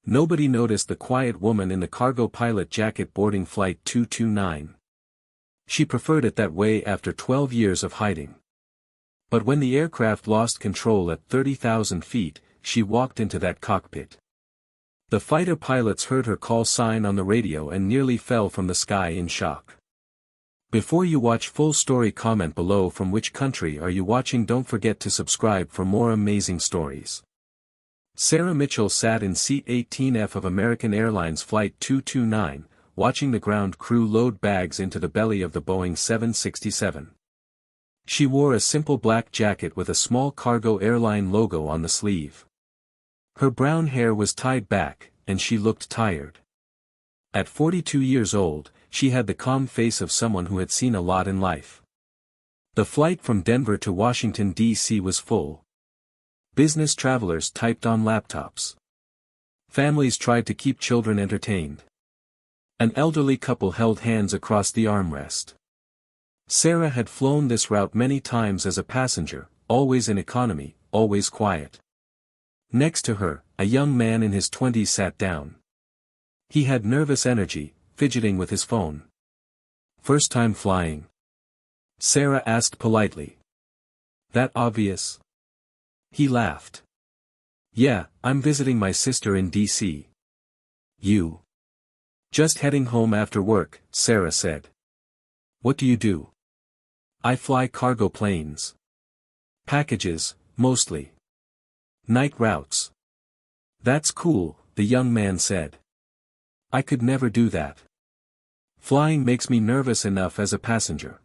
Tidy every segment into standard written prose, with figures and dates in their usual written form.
Nobody noticed the quiet woman in the cargo pilot jacket boarding Flight 229. She preferred it that way after 12 years of hiding. But when the aircraft lost control at 30,000 feet, she walked into that cockpit. The fighter pilots heard her call sign on the radio and nearly fell from the sky in shock. Before you watch full story, comment below from which country are you watching. Don't forget to subscribe for more amazing stories. Sarah Mitchell sat in seat 18F of American Airlines Flight 229, watching the ground crew load bags into the belly of the Boeing 767. She wore a simple black jacket with a small cargo airline logo on the sleeve. Her brown hair was tied back, and she looked tired. At 42 years old, she had the calm face of someone who had seen a lot in life. The flight from Denver to Washington, D.C. was full. Business travelers typed on laptops. Families tried to keep children entertained. An elderly couple held hands across the armrest. Sarah had flown this route many times as a passenger, always in economy, always quiet. Next to her, a young man in his 20s sat down. He had nervous energy, fidgeting with his phone. "First time flying?" Sarah asked politely. "That obvious?" He laughed. "Yeah, I'm visiting my sister in D.C. You?" "Just heading home after work," Sarah said. "What do you do?" "I fly cargo planes. Packages, mostly. Night routes." "That's cool," the young man said. "I could never do that. Flying makes me nervous enough as a passenger."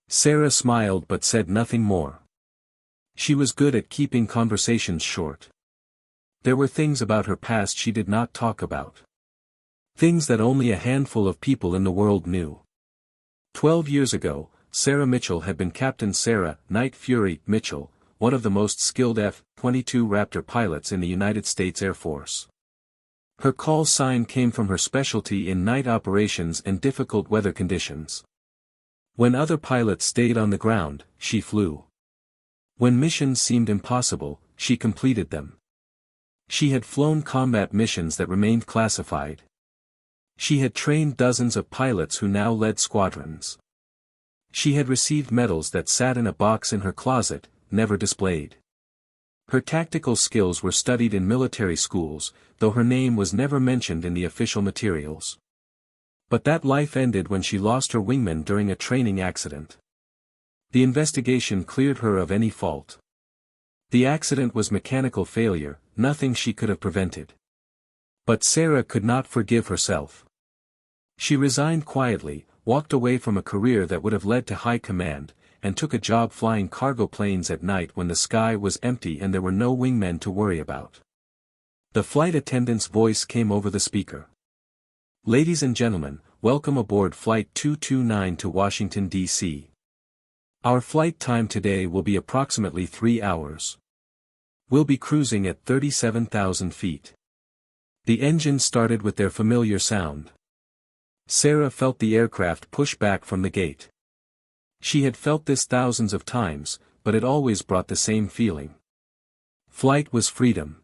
Sarah smiled but said nothing more. She was good at keeping conversations short. There were things about her past she did not talk about. Things that only a handful of people in the world knew. 12 years ago, Sarah Mitchell had been Captain Sarah Night Fury Mitchell, one of the most skilled F-22 Raptor pilots in the United States Air Force. Her call sign came from her specialty in night operations and difficult weather conditions. When other pilots stayed on the ground, she flew. When missions seemed impossible, she completed them. She had flown combat missions that remained classified. She had trained dozens of pilots who now led squadrons. She had received medals that sat in a box in her closet, never displayed. Her tactical skills were studied in military schools, though her name was never mentioned in the official materials. But that life ended when she lost her wingman during a training accident. The investigation cleared her of any fault. The accident was mechanical failure, nothing she could have prevented. But Sarah could not forgive herself. She resigned quietly, walked away from a career that would have led to high command, and took a job flying cargo planes at night when the sky was empty and there were no wingmen to worry about. The flight attendant's voice came over the speaker. "Ladies and gentlemen, welcome aboard Flight 229 to Washington, D.C. Our flight time today will be approximately 3 hours. We'll be cruising at 37,000 feet. The engines started with their familiar sound. Sarah felt the aircraft push back from the gate. She had felt this thousands of times, but it always brought the same feeling. Flight was freedom.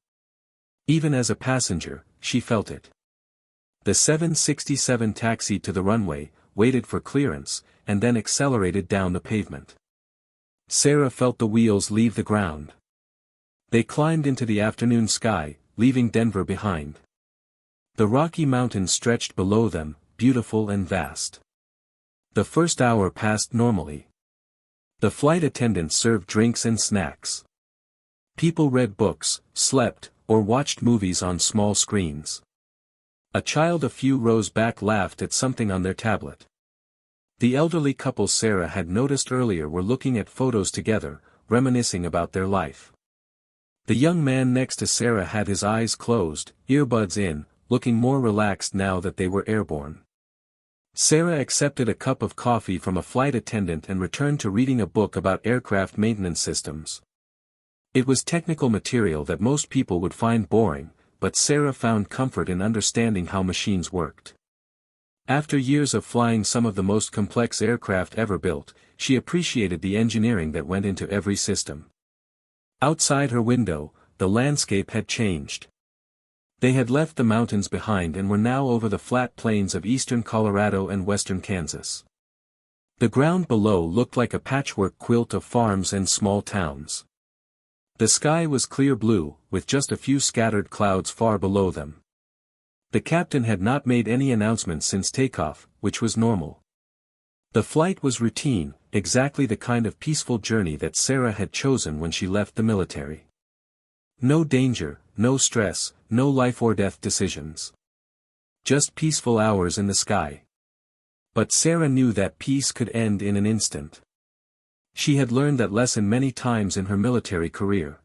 Even as a passenger, she felt it. The 767 taxied to the runway, waited for clearance, and then accelerated down the pavement. Sarah felt the wheels leave the ground. They climbed into the afternoon sky, leaving Denver behind. The Rocky Mountains stretched below them, beautiful and vast. The first hour passed normally. The flight attendants served drinks and snacks. People read books, slept, or watched movies on small screens. A child a few rows back laughed at something on their tablet. The elderly couple Sarah had noticed earlier were looking at photos together, reminiscing about their life. The young man next to Sarah had his eyes closed, earbuds in, looking more relaxed now that they were airborne. Sarah accepted a cup of coffee from a flight attendant and returned to reading a book about aircraft maintenance systems. It was technical material that most people would find boring, but Sarah found comfort in understanding how machines worked. After years of flying some of the most complex aircraft ever built, she appreciated the engineering that went into every system. Outside her window, the landscape had changed. They had left the mountains behind and were now over the flat plains of eastern Colorado and western Kansas. The ground below looked like a patchwork quilt of farms and small towns. The sky was clear blue, with just a few scattered clouds far below them. The captain had not made any announcements since takeoff, which was normal. The flight was routine, exactly the kind of peaceful journey that Sarah had chosen when she left the military. No danger, no stress, no life-or-death decisions. Just peaceful hours in the sky. But Sarah knew that peace could end in an instant. She had learned that lesson many times in her military career.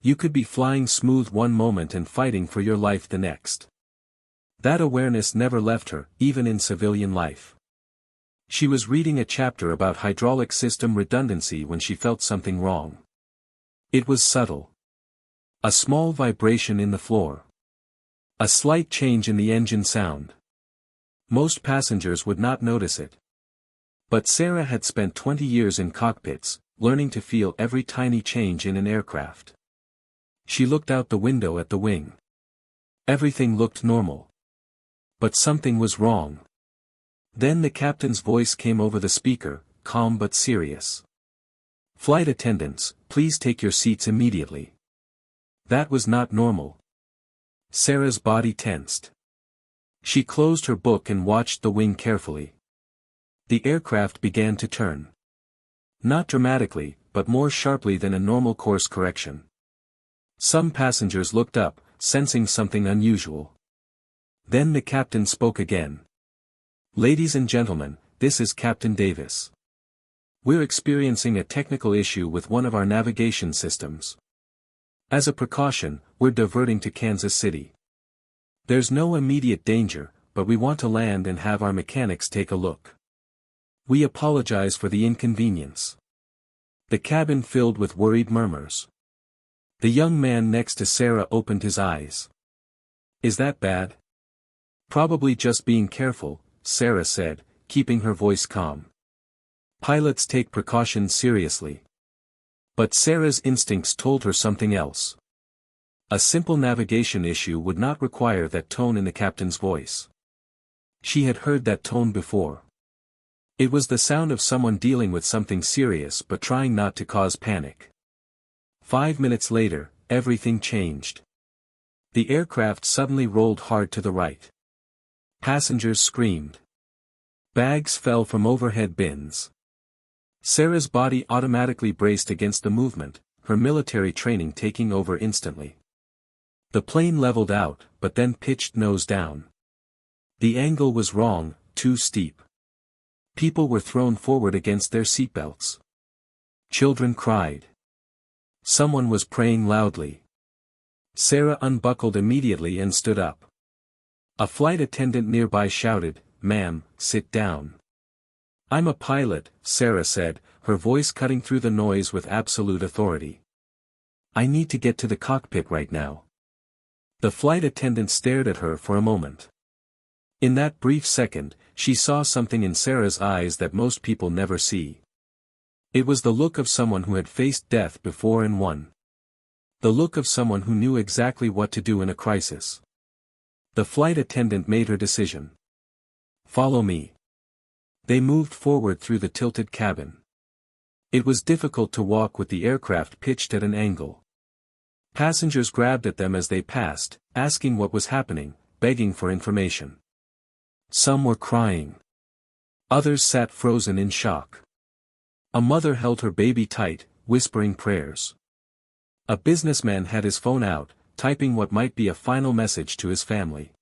You could be flying smooth one moment and fighting for your life the next. That awareness never left her, even in civilian life. She was reading a chapter about hydraulic system redundancy when she felt something wrong. It was subtle. A small vibration in the floor. A slight change in the engine sound. Most passengers would not notice it. But Sarah had spent 20 years in cockpits, learning to feel every tiny change in an aircraft. She looked out the window at the wing. Everything looked normal. But something was wrong. Then the captain's voice came over the speaker, calm but serious. "Flight attendants, please take your seats immediately." That was not normal. Sarah's body tensed. She closed her book and watched the wing carefully. The aircraft began to turn. Not dramatically, but more sharply than a normal course correction. Some passengers looked up, sensing something unusual. Then the captain spoke again. "Ladies and gentlemen, this is Captain Davis. We're experiencing a technical issue with one of our navigation systems. As a precaution, we're diverting to Kansas City. There's no immediate danger, but we want to land and have our mechanics take a look. We apologize for the inconvenience." The cabin filled with worried murmurs. The young man next to Sarah opened his eyes. "Is that bad?" "Probably just being careful," Sarah said, keeping her voice calm. "Pilots take precautions seriously." But Sarah's instincts told her something else. A simple navigation issue would not require that tone in the captain's voice. She had heard that tone before. It was the sound of someone dealing with something serious but trying not to cause panic. 5 minutes later, everything changed. The aircraft suddenly rolled hard to the right. Passengers screamed. Bags fell from overhead bins. Sarah's body automatically braced against the movement, her military training taking over instantly. The plane leveled out, but then pitched nose down. The angle was wrong, too steep. People were thrown forward against their seatbelts. Children cried. Someone was praying loudly. Sarah unbuckled immediately and stood up. A flight attendant nearby shouted, "Ma'am, sit down." "I'm a pilot," Sarah said, her voice cutting through the noise with absolute authority. "I need to get to the cockpit right now." The flight attendant stared at her for a moment. In that brief second, she saw something in Sarah's eyes that most people never see. It was the look of someone who had faced death before and won. The look of someone who knew exactly what to do in a crisis. The flight attendant made her decision. "Follow me." They moved forward through the tilted cabin. It was difficult to walk with the aircraft pitched at an angle. Passengers grabbed at them as they passed, asking what was happening, begging for information. Some were crying. Others sat frozen in shock. A mother held her baby tight, whispering prayers. A businessman had his phone out, typing what might be a final message to his family.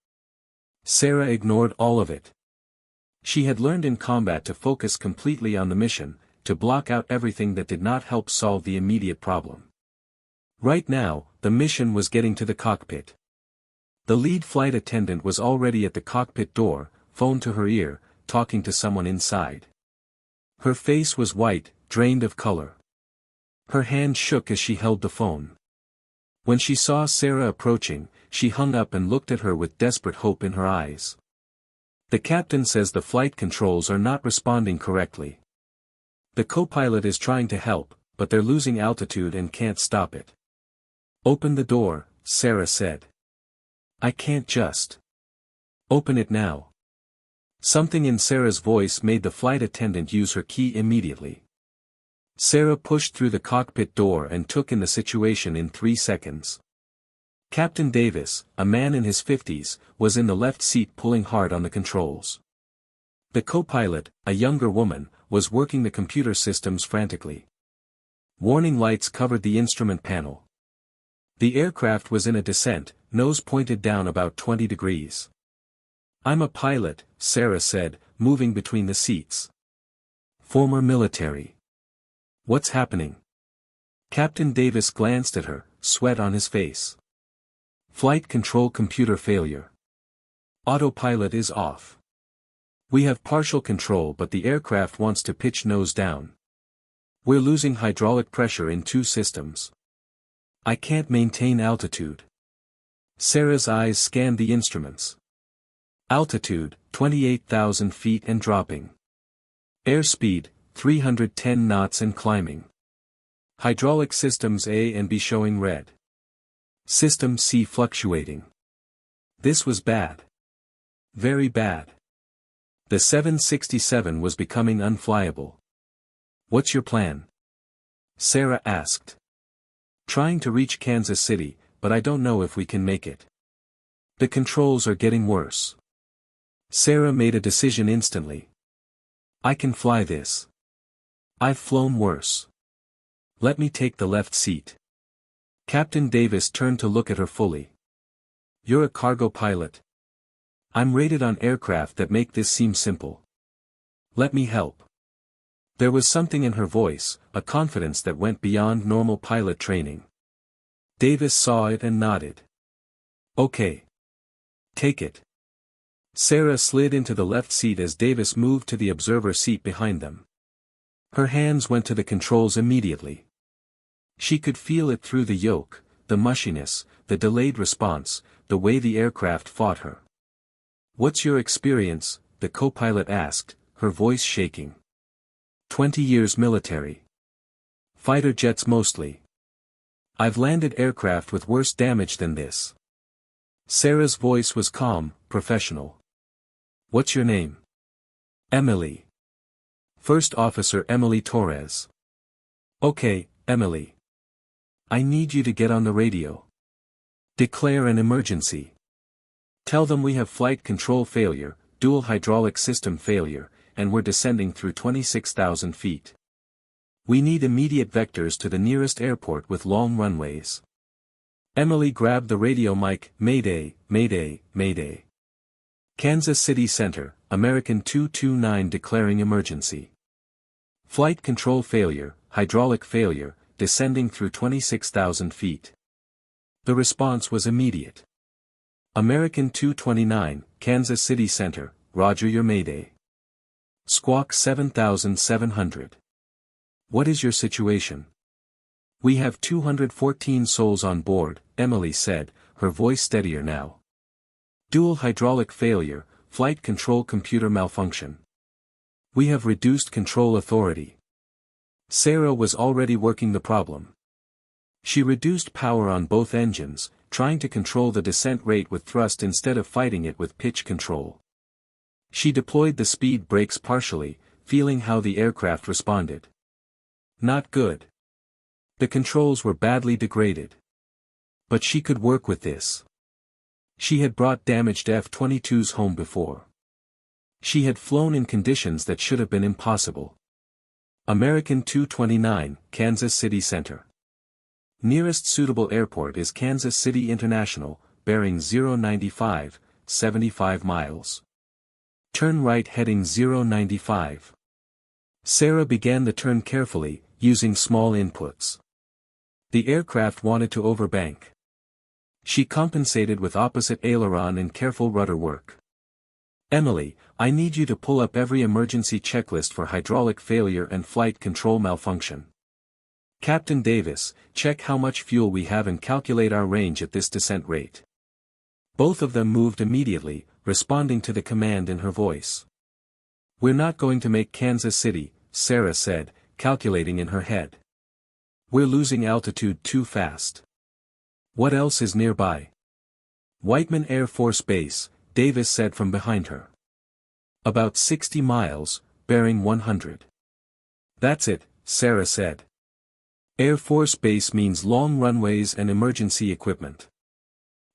Sarah ignored all of it. She had learned in combat to focus completely on the mission, to block out everything that did not help solve the immediate problem. Right now, the mission was getting to the cockpit. The lead flight attendant was already at the cockpit door, phone to her ear, talking to someone inside. Her face was white, drained of color. Her hand shook as she held the phone. When she saw Sarah approaching, she hung up and looked at her with desperate hope in her eyes. "The captain says the flight controls are not responding correctly. The co-pilot is trying to help, but they're losing altitude and can't stop it." "Open the door," Sarah said. I can't just open it now. Something in Sarah's voice made the flight attendant use her key immediately. Sarah pushed through the cockpit door and took in the situation in 3 seconds. Captain Davis, a man in his 50s, was in the left seat pulling hard on the controls. The co-pilot, a younger woman, was working the computer systems frantically. Warning lights covered the instrument panel. The aircraft was in a descent, nose pointed down about 20 degrees. I'm a pilot, Sarah said, moving between the seats. Former military. What's happening? Captain Davis glanced at her, sweat on his face. Flight control computer failure. Autopilot is off. We have partial control but the aircraft wants to pitch nose down. We're losing hydraulic pressure in 2 systems. I can't maintain altitude. Sarah's eyes scanned the instruments. Altitude, 28,000 feet and dropping. Airspeed, 310 knots and climbing. Hydraulic systems A and B showing red. System C fluctuating. This was bad. Very bad. The 767 was becoming unflyable. What's your plan? Sarah asked. Trying to reach Kansas City, but I don't know if we can make it. The controls are getting worse. Sarah made a decision instantly. I can fly this. I've flown worse. Let me take the left seat. Captain Davis turned to look at her fully. You're a cargo pilot. I'm rated on aircraft that make this seem simple. Let me help. There was something in her voice, a confidence that went beyond normal pilot training. Davis saw it and nodded. Okay. Take it. Sarah slid into the left seat as Davis moved to the observer seat behind them. Her hands went to the controls immediately. She could feel it through the yoke, the mushiness, the delayed response, the way the aircraft fought her. What's your experience? The co-pilot asked, her voice shaking. 20 years military. Fighter jets mostly. I've landed aircraft with worse damage than this. Sarah's voice was calm, professional. What's your name? Emily. First Officer Emily Torres. Okay, Emily. I need you to get on the radio. Declare an emergency. Tell them we have flight control failure, dual hydraulic system failure, and we're descending through 26,000 feet. We need immediate vectors to the nearest airport with long runways. Emily grabbed the radio mic. Mayday, Mayday, Mayday. Kansas City Center, American 229 declaring emergency. Flight control failure, hydraulic failure, descending through 26,000 feet. The response was immediate. American 229, Kansas City Center, roger your mayday. Squawk 7700. What is your situation? We have 214 souls on board, Emily said, her voice steadier now. Dual hydraulic failure, flight control computer malfunction. We have reduced control authority. Sarah was already working the problem. She reduced power on both engines, trying to control the descent rate with thrust instead of fighting it with pitch control. She deployed the speed brakes partially, feeling how the aircraft responded. Not good. The controls were badly degraded. But she could work with this. She had brought damaged F-22s home before. She had flown in conditions that should have been impossible. American 229, Kansas City Center. Nearest suitable airport is Kansas City International, bearing 095, 75 miles. Turn right heading 095. Sarah began the turn carefully, using small inputs. The aircraft wanted to overbank. She compensated with opposite aileron and careful rudder work. Emily, I need you to pull up every emergency checklist for hydraulic failure and flight control malfunction. Captain Davis, check how much fuel we have and calculate our range at this descent rate. Both of them moved immediately, responding to the command in her voice. We're not going to make Kansas City, Sarah said, calculating in her head. We're losing altitude too fast. What else is nearby? Whiteman Air Force Base, Davis said from behind her. About 60 miles, bearing 100. That's it, Sarah said. Air Force Base means long runways and emergency equipment.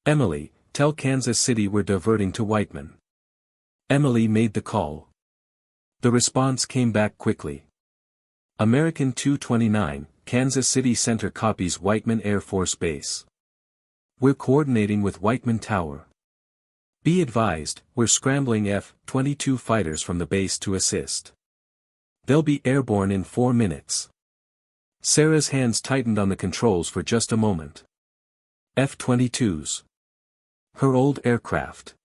Emily, tell Kansas City we're diverting to Whiteman. Emily made the call. The response came back quickly. American 229, Kansas City Center copies Whiteman Air Force Base. We're coordinating with Whiteman Tower. Be advised, we're scrambling F-22 fighters from the base to assist. They'll be airborne in 4 minutes. Sarah's hands tightened on the controls for just a moment. F-22s. Her old aircraft.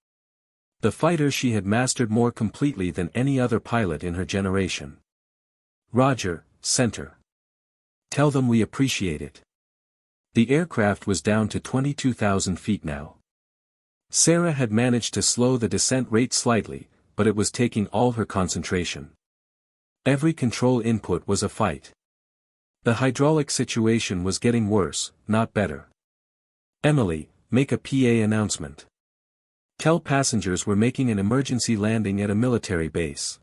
The fighter she had mastered more completely than any other pilot in her generation. Roger, Center. Tell them we appreciate it. The aircraft was down to 22,000 feet now. Sarah had managed to slow the descent rate slightly, but it was taking all her concentration. Every control input was a fight. The hydraulic situation was getting worse, not better. Emily, make a PA announcement. Tell passengers we're making an emergency landing at a military base.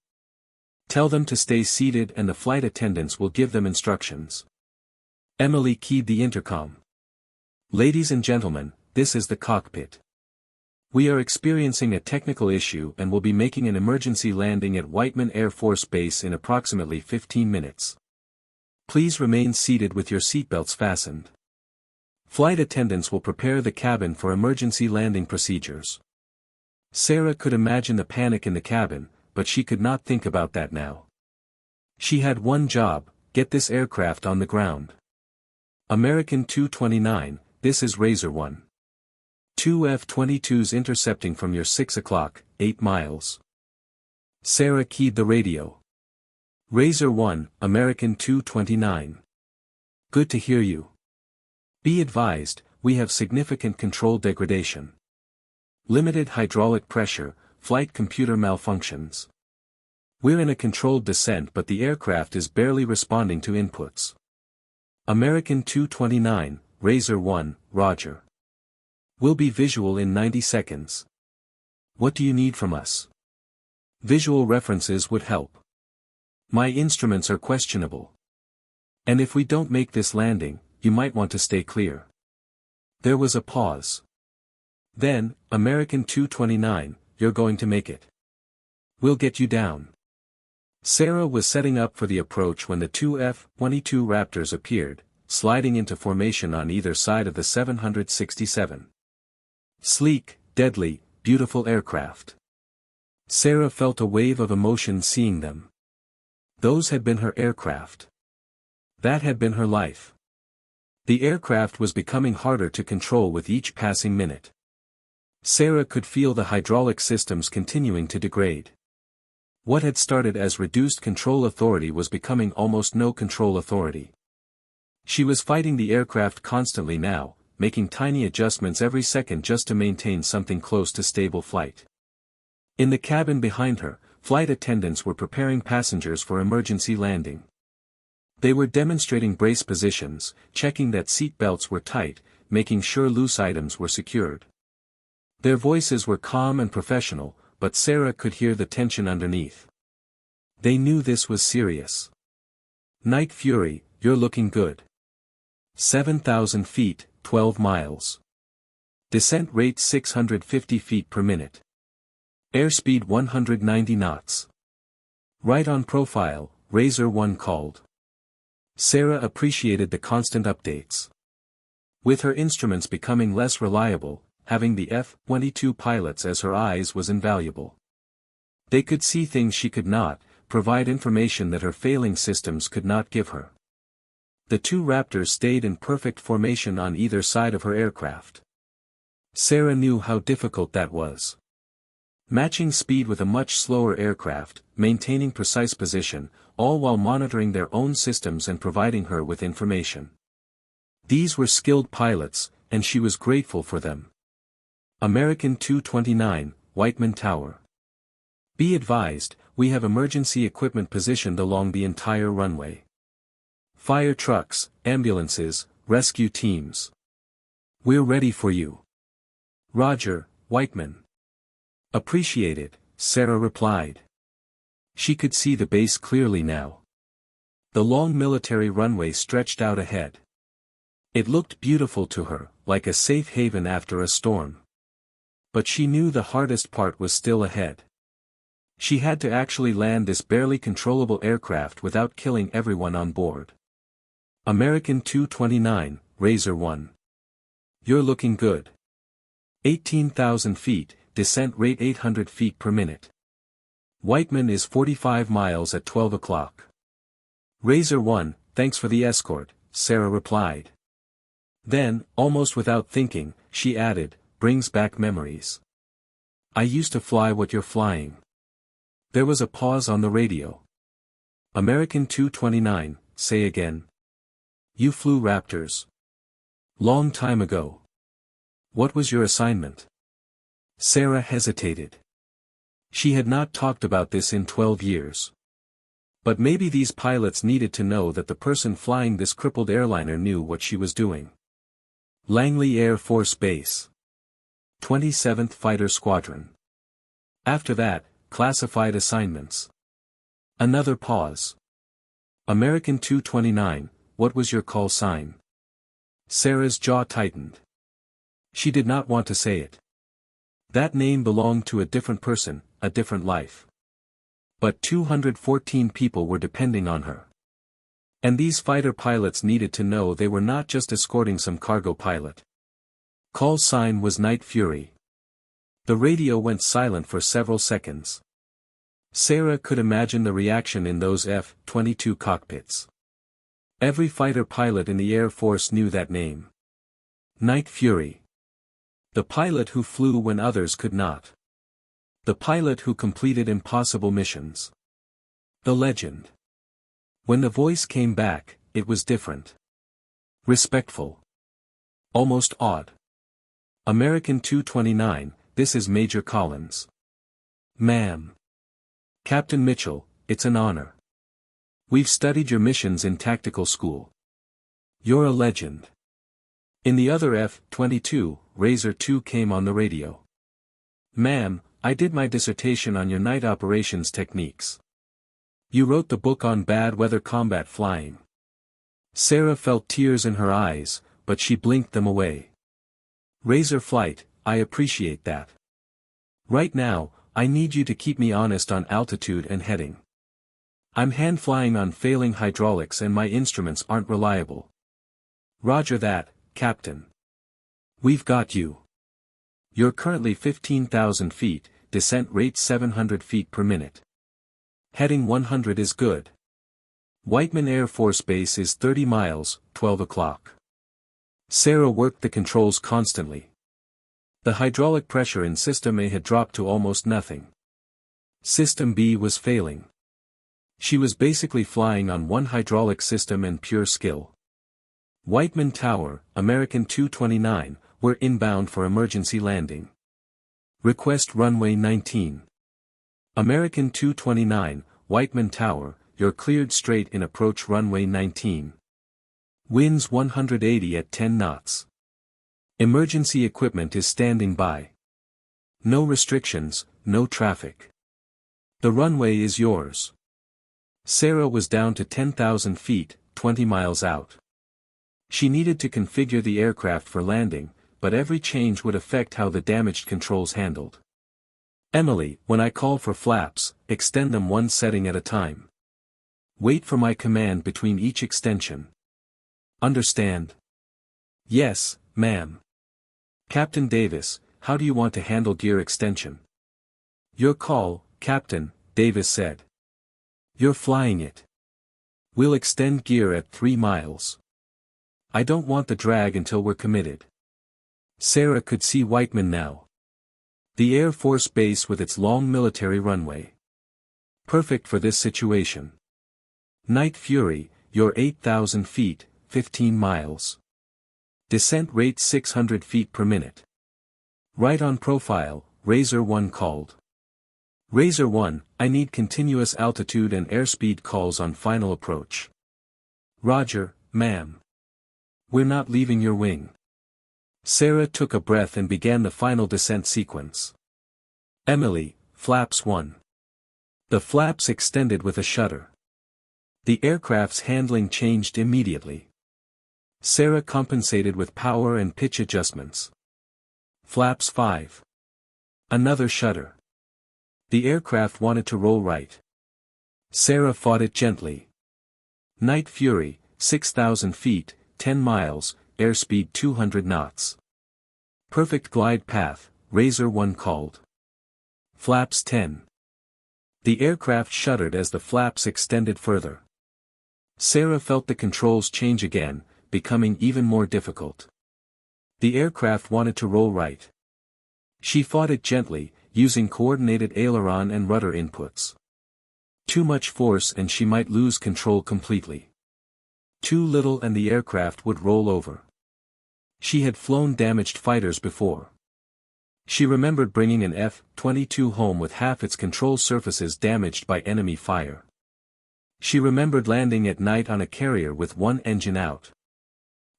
Tell them to stay seated and the flight attendants will give them instructions. Emily keyed the intercom. Ladies and gentlemen, this is the cockpit. We are experiencing a technical issue and will be making an emergency landing at Whiteman Air Force Base in approximately 15 minutes. Please remain seated with your seatbelts fastened. Flight attendants will prepare the cabin for emergency landing procedures. Sarah could imagine the panic in the cabin, but she could not think about that now. She had one job, get this aircraft on the ground. American 229, this is Razor 1. 2 F-22s intercepting from your 6 o'clock, 8 miles. Sarah keyed the radio. Razor 1, American 229. Good to hear you. Be advised, we have significant control degradation. Limited hydraulic pressure, flight computer malfunctions. We're in a controlled descent but the aircraft is barely responding to inputs. American 229, Razor 1, Roger. We'll be visual in 90 seconds. What do you need from us? Visual references would help. My instruments are questionable. And if we don't make this landing, you might want to stay clear. There was a pause. Then, American 229, you're going to make it. We'll get you down. Sarah was setting up for the approach when the 2 F-22 Raptors appeared, sliding into formation on either side of the 767. Sleek, deadly, beautiful aircraft. Sarah felt a wave of emotion seeing them. Those had been her aircraft. That had been her life. The aircraft was becoming harder to control with each passing minute. Sarah could feel the hydraulic systems continuing to degrade. What had started as reduced control authority was becoming almost no control authority. She was fighting the aircraft constantly now, making tiny adjustments every second just to maintain something close to stable flight. In the cabin behind her, flight attendants were preparing passengers for emergency landing. They were demonstrating brace positions, checking that seat belts were tight, making sure loose items were secured. Their voices were calm and professional, but Sarah could hear the tension underneath. They knew this was serious. Night Fury, you're looking good. 7,000 feet, 12 miles. Descent rate 650 feet per minute. Airspeed 190 knots. Right on profile, Razor 1 called. Sarah appreciated the constant updates. With her instruments becoming less reliable, having the F-22 pilots as her eyes was invaluable. They could see things she could not, provide information that her failing systems could not give her. The 2 Raptors stayed in perfect formation on either side of her aircraft. Sarah knew how difficult that was. Matching speed with a much slower aircraft, maintaining precise position, all while monitoring their own systems and providing her with information. These were skilled pilots, and she was grateful for them. American 229, Whiteman Tower. Be advised, we have emergency equipment positioned along the entire runway. Fire trucks, ambulances, rescue teams. We're ready for you. Roger, Whiteman. Appreciated, Sarah replied. She could see the base clearly now. The long military runway stretched out ahead. It looked beautiful to her, like a safe haven after a storm. But she knew the hardest part was still ahead. She had to actually land this barely controllable aircraft without killing everyone on board. American 229, Razor 1. You're looking good. 18,000 feet, descent rate 800 feet per minute. Whiteman is 45 miles at 12 o'clock. Razor 1, thanks for the escort, Sarah replied. Then, almost without thinking, she added, brings back memories. I used to fly what you're flying. There was a pause on the radio. American 229, say again. You flew Raptors. Long time ago. What was your assignment? Sarah hesitated. She had not talked about this in 12 years. But maybe these pilots needed to know that the person flying this crippled airliner knew what she was doing. Langley Air Force Base. 27th Fighter Squadron. After that, classified assignments. Another pause. American 229, what was your call sign? Sarah's jaw tightened. She did not want to say it. That name belonged to a different person, a different life. But 214 people were depending on her. And these fighter pilots needed to know they were not just escorting some cargo pilot. Call sign was Night Fury. The radio went silent for several seconds. Sarah could imagine the reaction in those F-22 cockpits. Every fighter pilot in the Air Force knew that name. Night Fury. The pilot who flew when others could not. The pilot who completed impossible missions. The legend. When the voice came back, it was different. Respectful. Almost awed. American 229, this is Major Collins. Ma'am. Captain Mitchell, it's an honor. We've studied your missions in tactical school. You're a legend. In the other F-22, Razor 2 came on the radio. Ma'am, I did my dissertation on your night operations techniques. You wrote the book on bad weather combat flying. Sarah felt tears in her eyes, but she blinked them away. Razor flight, I appreciate that. Right now, I need you to keep me honest on altitude and heading. I'm hand flying on failing hydraulics and my instruments aren't reliable. Roger that, Captain. We've got you. You're currently 15,000 feet, descent rate 700 feet per minute. Heading 100 is good. Whiteman Air Force Base is 30 miles, 12 o'clock. Sarah worked the controls constantly. The hydraulic pressure in System A had dropped to almost nothing. System B was failing. She was basically flying on one hydraulic system and pure skill. Whiteman Tower, American 229, were inbound for emergency landing. Request runway 19. American 229, Whiteman Tower, you're cleared straight in approach runway 19. Winds 180 at 10 knots. Emergency equipment is standing by. No restrictions, no traffic. The runway is yours. Sarah was down to 10,000 feet, 20 miles out. She needed to configure the aircraft for landing, but every change would affect how the damaged controls handled. Emily, when I call for flaps, extend them one setting at a time. Wait for my command between each extension. Understand? Yes, ma'am. Captain Davis, how do you want to handle gear extension? Your call, Captain, Davis said. You're flying it. We'll extend gear at 3 miles. I don't want the drag until we're committed. Sarah could see Whiteman now. The Air Force Base with its long military runway. Perfect for this situation. Night Fury, you're 8,000 feet, 15 miles. Descent rate 600 feet per minute. Right on profile, Razor 1 called. Razor 1, I need continuous altitude and airspeed calls on final approach. Roger, ma'am. We're not leaving your wing. Sarah took a breath and began the final descent sequence. Emily, flaps 1. The flaps extended with a shudder. The aircraft's handling changed immediately. Sarah compensated with power and pitch adjustments. Flaps 5. Another shudder. The aircraft wanted to roll right. Sarah fought it gently. Night Fury, 6,000 feet, 10 miles, airspeed 200 knots. Perfect glide path, Razor 1 called. Flaps 10. The aircraft shuddered as the flaps extended further. Sarah felt the controls change again, becoming even more difficult. The aircraft wanted to roll right. She fought it gently, using coordinated aileron and rudder inputs. Too much force and she might lose control completely. Too little and the aircraft would roll over. She had flown damaged fighters before. She remembered bringing an F-22 home with half its control surfaces damaged by enemy fire. She remembered landing at night on a carrier with one engine out.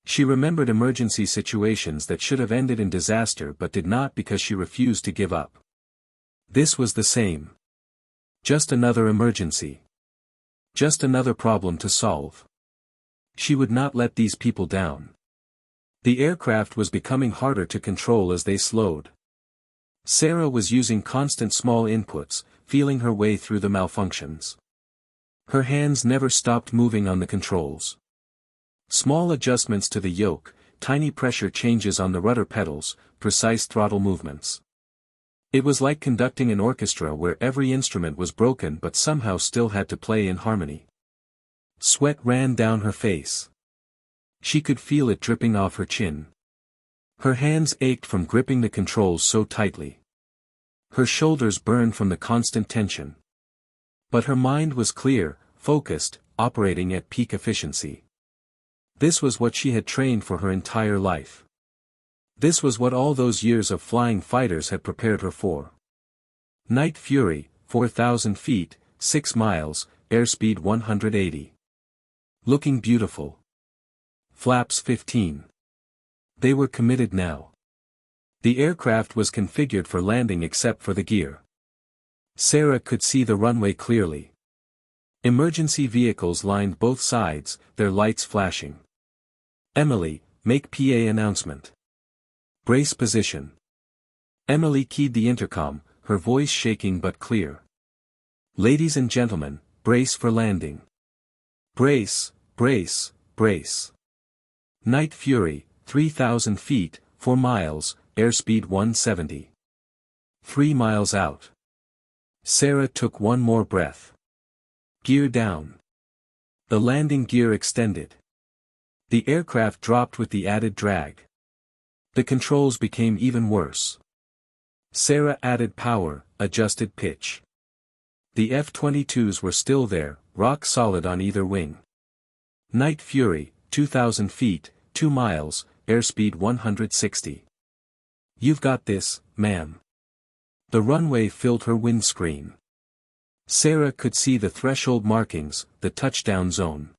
She remembered emergency situations that should have ended in disaster but did not because she refused to give up. This was the same. Just another emergency. Just another problem to solve. She would not let these people down. The aircraft was becoming harder to control as they slowed. Sarah was using constant small inputs, feeling her way through the malfunctions. Her hands never stopped moving on the controls. Small adjustments to the yoke, tiny pressure changes on the rudder pedals, precise throttle movements. It was like conducting an orchestra where every instrument was broken but somehow still had to play in harmony. Sweat ran down her face. She could feel it dripping off her chin. Her hands ached from gripping the controls so tightly. Her shoulders burned from the constant tension. But her mind was clear, focused, operating at peak efficiency. This was what she had trained for her entire life. This was what all those years of flying fighters had prepared her for. Night Fury, 4,000 feet, 6 miles, airspeed 180. Looking beautiful. Flaps 15. They were committed now. The aircraft was configured for landing except for the gear. Sarah could see the runway clearly. Emergency vehicles lined both sides, their lights flashing. Emily, make PA announcement. Brace position. Emily keyed the intercom, her voice shaking but clear. Ladies and gentlemen, brace for landing. Brace, brace, brace. Night Fury, 3,000 feet, 4 miles, airspeed 170. 3 miles out. Sarah took one more breath. Gear down. The landing gear extended. The aircraft dropped with the added drag. The controls became even worse. Sarah added power, adjusted pitch. The F-22s were still there, rock solid on either wing. Night Fury, 2,000 feet, 2 miles, airspeed 160. You've got this, ma'am. The runway filled her windscreen. Sarah could see the threshold markings, the touchdown zone.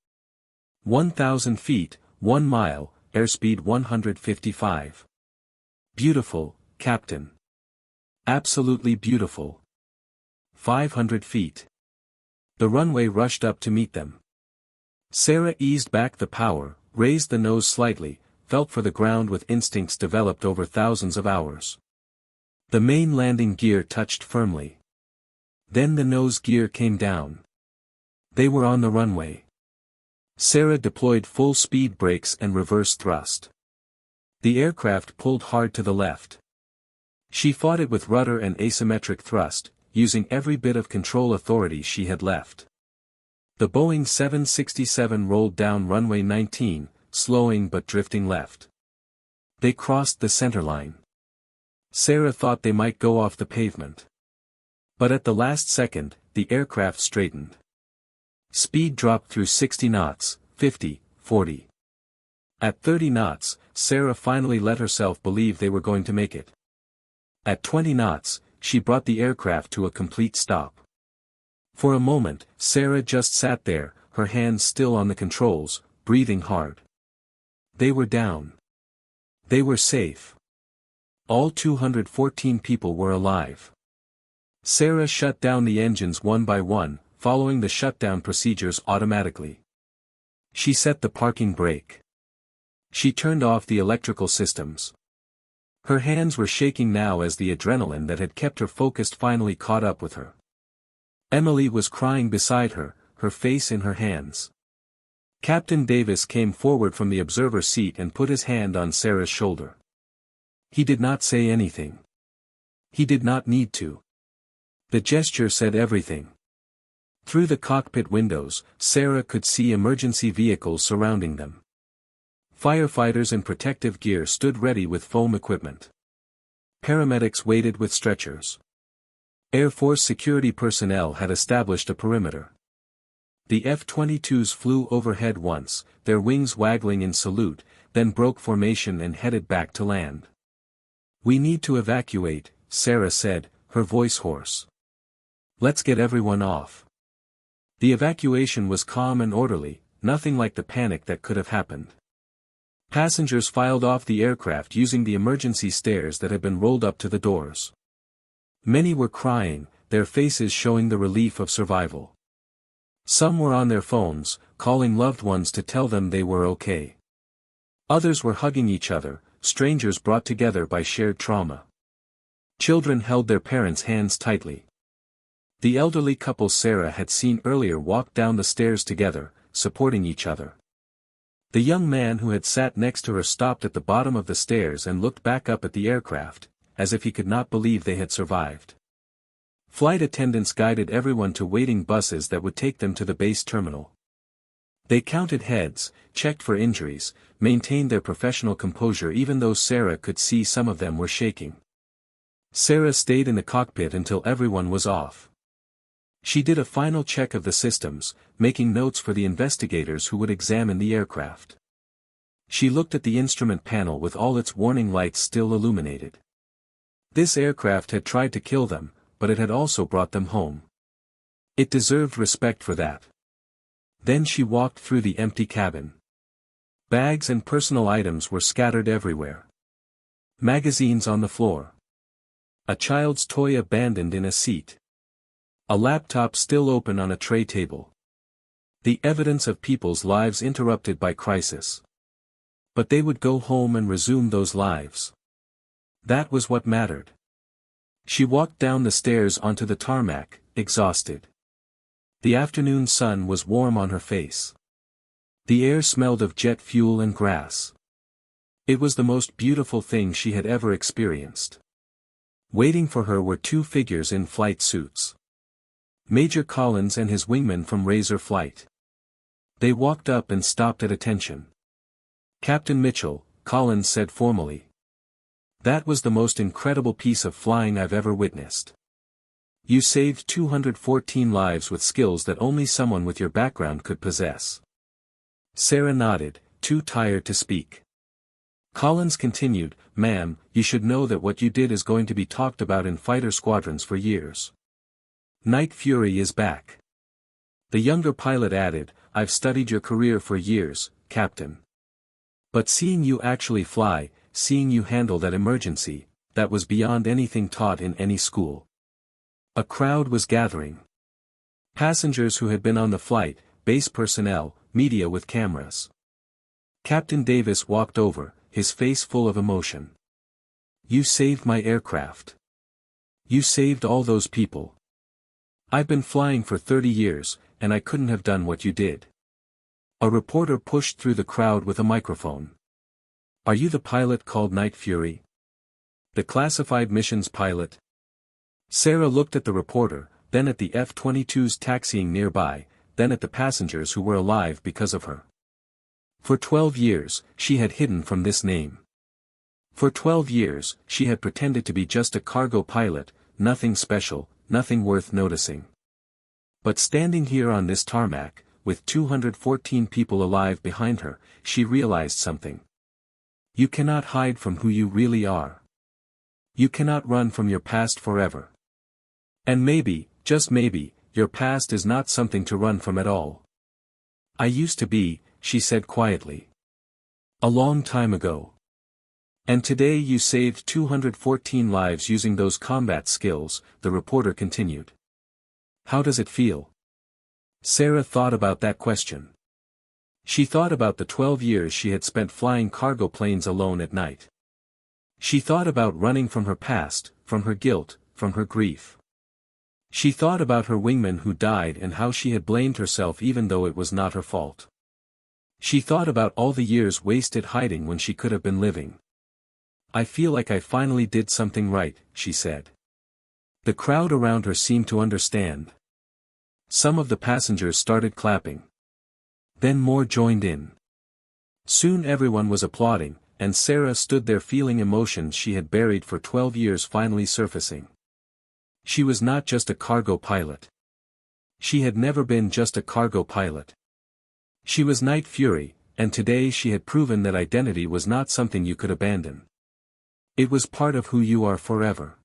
1,000 feet, 1 mile, airspeed 155. Beautiful, Captain. Absolutely beautiful. 500 feet. The runway rushed up to meet them. Sarah eased back the power, raised the nose slightly, felt for the ground with instincts developed over thousands of hours. The main landing gear touched firmly. Then the nose gear came down. They were on the runway. Sarah deployed full speed brakes and reverse thrust. The aircraft pulled hard to the left. She fought it with rudder and asymmetric thrust, using every bit of control authority she had left. The Boeing 767 rolled down runway 19, slowing but drifting left. They crossed the centerline. Sarah thought they might go off the pavement. But at the last second, the aircraft straightened. Speed dropped through 60 knots, 50, 40. At 30 knots, Sarah finally let herself believe they were going to make it. At 20 knots, she brought the aircraft to a complete stop. For a moment, Sarah just sat there, her hands still on the controls, breathing hard. They were down. They were safe. All 214 people were alive. Sarah shut down the engines one by one, following the shutdown procedures automatically. She set the parking brake. She turned off the electrical systems. Her hands were shaking now as the adrenaline that had kept her focused finally caught up with her. Emily was crying beside her, her face in her hands. Captain Davis came forward from the observer seat and put his hand on Sarah's shoulder. He did not say anything. He did not need to. The gesture said everything. Through the cockpit windows, Sarah could see emergency vehicles surrounding them. Firefighters in protective gear stood ready with foam equipment. Paramedics waited with stretchers. Air Force security personnel had established a perimeter. The F-22s flew overhead once, their wings waggling in salute, then broke formation and headed back to land. "We need to evacuate," Sarah said, her voice hoarse. "Let's get everyone off." The evacuation was calm and orderly, nothing like the panic that could have happened. Passengers filed off the aircraft using the emergency stairs that had been rolled up to the doors. Many were crying, their faces showing the relief of survival. Some were on their phones, calling loved ones to tell them they were okay. Others were hugging each other, strangers brought together by shared trauma. Children held their parents' hands tightly. The elderly couple Sarah had seen earlier walked down the stairs together, supporting each other. The young man who had sat next to her stopped at the bottom of the stairs and looked back up at the aircraft, as if he could not believe they had survived. Flight attendants guided everyone to waiting buses that would take them to the base terminal. They counted heads, checked for injuries, maintained their professional composure even though Sarah could see some of them were shaking. Sarah stayed in the cockpit until everyone was off. She did a final check of the systems, making notes for the investigators who would examine the aircraft. She looked at the instrument panel with all its warning lights still illuminated. This aircraft had tried to kill them, but it had also brought them home. It deserved respect for that. Then she walked through the empty cabin. Bags and personal items were scattered everywhere. Magazines on the floor. A child's toy abandoned in a seat. A laptop still open on a tray table. The evidence of people's lives interrupted by crisis. But they would go home and resume those lives. That was what mattered. She walked down the stairs onto the tarmac, exhausted. The afternoon sun was warm on her face. The air smelled of jet fuel and grass. It was the most beautiful thing she had ever experienced. Waiting for her were two figures in flight suits. Major Collins and his wingman from Razor Flight. They walked up and stopped at attention. "Captain Mitchell," Collins said formally. "That was the most incredible piece of flying I've ever witnessed. You saved 214 lives with skills that only someone with your background could possess." Sarah nodded, too tired to speak. Collins continued, "Ma'am, you should know that what you did is going to be talked about in fighter squadrons for years. Night Fury is back." The younger pilot added, "I've studied your career for years, Captain. But seeing you actually fly, seeing you handle that emergency, that was beyond anything taught in any school." A crowd was gathering. Passengers who had been on the flight, base personnel, media with cameras. Captain Davis walked over, his face full of emotion. "You saved my aircraft. You saved all those people. I've been flying for 30 years, and I couldn't have done what you did." A reporter pushed through the crowd with a microphone. "Are you the pilot called Night Fury? The classified missions pilot?" Sarah looked at the reporter, then at the F-22s taxiing nearby, then at the passengers who were alive because of her. For 12 years, she had hidden from this name. For 12 years, she had pretended to be just a cargo pilot, nothing special, nothing worth noticing. But standing here on this tarmac, with 214 people alive behind her, she realized something. You cannot hide from who you really are. You cannot run from your past forever. And maybe, just maybe, your past is not something to run from at all. "I used to be," she said quietly. "A long time ago. And today you saved 214 lives using those combat skills, the reporter continued. How does it feel? Sarah thought about that question. She thought about the 12 years she had spent flying cargo planes alone at night. She thought about running from her past, from her guilt, from her grief. She thought about her wingman who died and how she had blamed herself even though it was not her fault. She thought about all the years wasted hiding when she could have been living. I feel like I finally did something right, she said. The crowd around her seemed to understand. Some of the passengers started clapping. Then more joined in. Soon everyone was applauding, and Sarah stood there feeling emotions she had buried for 12 years finally surfacing. She was not just a cargo pilot. She had never been just a cargo pilot. She was Night Fury, and today she had proven that identity was not something you could abandon. It was part of who you are forever.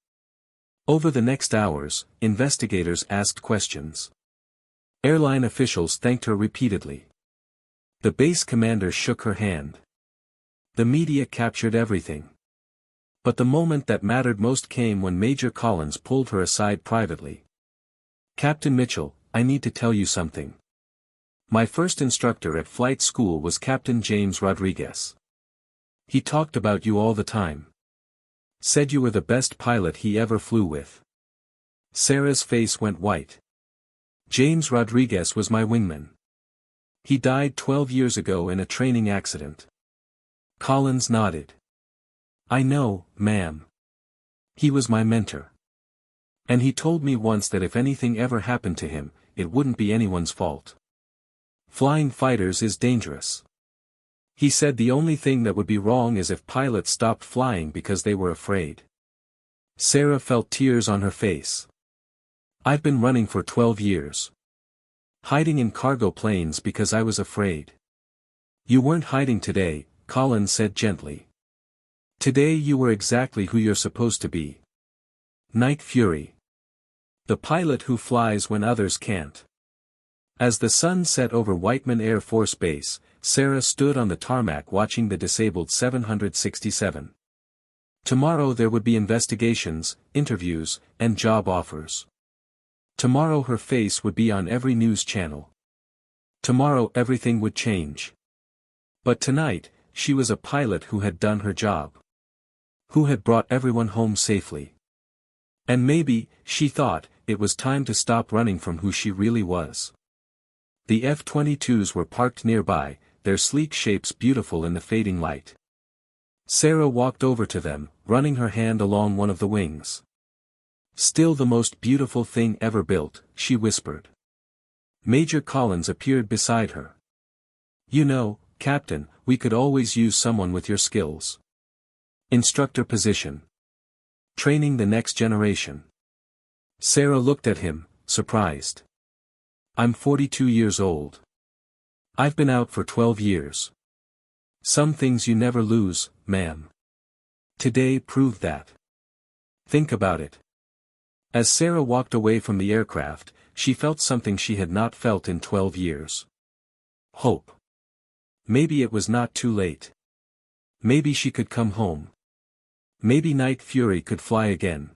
Over the next hours, investigators asked questions. Airline officials thanked her repeatedly. The base commander shook her hand. The media captured everything. But the moment that mattered most came when Major Collins pulled her aside privately. Captain Mitchell, I need to tell you something. My first instructor at flight school was Captain James Rodriguez. He talked about you all the time. Said you were the best pilot he ever flew with. Sarah's face went white. James Rodriguez was my wingman. He died 12 years ago in a training accident. Collins nodded. I know, ma'am. He was my mentor. And he told me once that if anything ever happened to him, it wouldn't be anyone's fault. Flying fighters is dangerous. He said the only thing that would be wrong is if pilots stopped flying because they were afraid. Sarah felt tears on her face. I've been running for 12 years. Hiding in cargo planes because I was afraid. You weren't hiding today, Collins said gently. Today you were exactly who you're supposed to be. Night Fury. The pilot who flies when others can't. As the sun set over Whiteman Air Force Base, Sarah stood on the tarmac watching the disabled 767. Tomorrow there would be investigations, interviews, and job offers. Tomorrow her face would be on every news channel. Tomorrow everything would change. But tonight, she was a pilot who had done her job. Who had brought everyone home safely. And maybe, she thought, it was time to stop running from who she really was. The F-22s were parked nearby, their sleek shapes beautiful in the fading light. Sarah walked over to them, running her hand along one of the wings. Still the most beautiful thing ever built, she whispered. Major Collins appeared beside her. You know, Captain, we could always use someone with your skills. Instructor position. Training the next generation. Sarah looked at him, surprised. I'm 42 years old. I've been out for 12 years. Some things you never lose, ma'am. Today proved that. Think about it. As Sarah walked away from the aircraft, she felt something she had not felt in 12 years. Hope. Maybe it was not too late. Maybe she could come home. Maybe Night Fury could fly again.